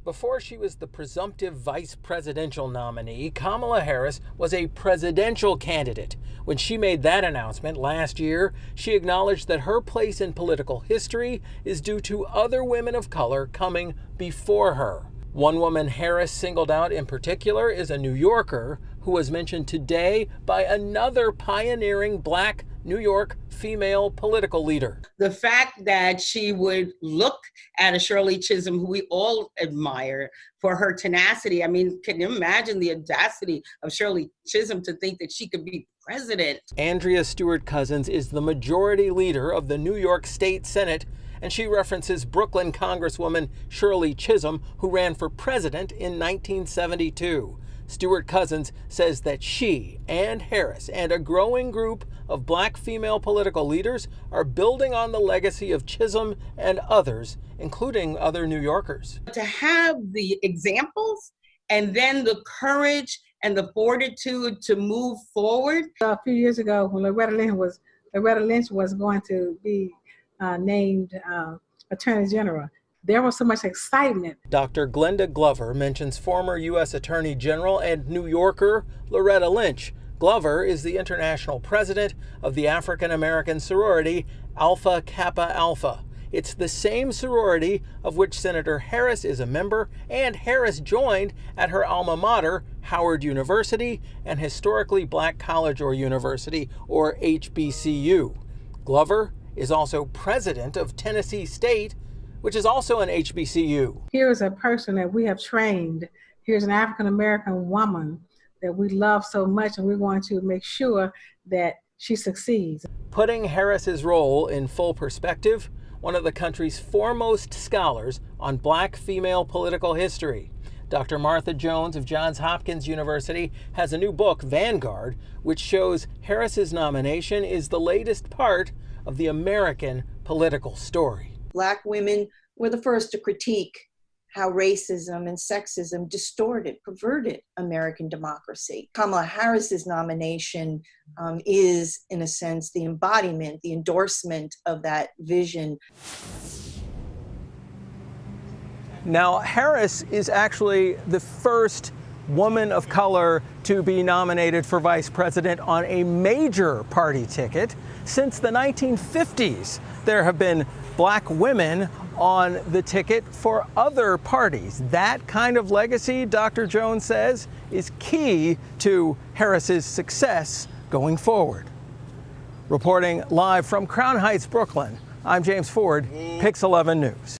Before she was the presumptive vice presidential nominee, Kamala Harris was a presidential candidate. When she made that announcement last year, she acknowledged that her place in political history is due to other women of color coming before her. One woman Harris singled out in particular is a New Yorker who was mentioned today by another pioneering Black New York female political leader. The fact that she would look at a Shirley Chisholm, who we all admire for her tenacity. I mean, can you imagine the audacity of Shirley Chisholm to think that she could be president? Andrea Stewart-Cousins is the majority leader of the New York State Senate, and she references Brooklyn Congresswoman Shirley Chisholm, who ran for president in 1972. Stewart-Cousins says that she and Harris and a growing group of Black female political leaders are building on the legacy of Chisholm and others, including other New Yorkers. To have the examples and then the courage and the fortitude to move forward. A few years ago, when Loretta Lynch was going to be named Attorney General, there was so much excitement. Dr. Glenda Glover mentions former U.S. Attorney General and New Yorker Loretta Lynch. Glover is the international president of the African American sorority Alpha Kappa Alpha. It's the same sorority of which Senator Harris is a member, and Harris joined at her alma mater, Howard University, an historically Black college or university, or HBCU. Glover is also president of Tennessee State, which is also an HBCU. Here's a person that we have trained. Here's an African-American woman that we love so much, and we're going to make sure that she succeeds. Putting Harris's role in full perspective, one of the country's foremost scholars on Black female political history, Dr. Martha Jones of Johns Hopkins University, has a new book, Vanguard, which shows Harris's nomination is the latest part of the American political story. Black women were the first to critique how racism and sexism distorted, perverted American democracy. Kamala Harris's nomination is, in a sense, the embodiment, the endorsement of that vision. Now, Harris is actually the first woman of color to be nominated for vice president on a major party ticket. Since the 1950s, there have been Black women on the ticket for other parties. That kind of legacy, Dr. Jones says, is key to Harris's success going forward. Reporting live from Crown Heights, Brooklyn, I'm James Ford, Pix 11 News.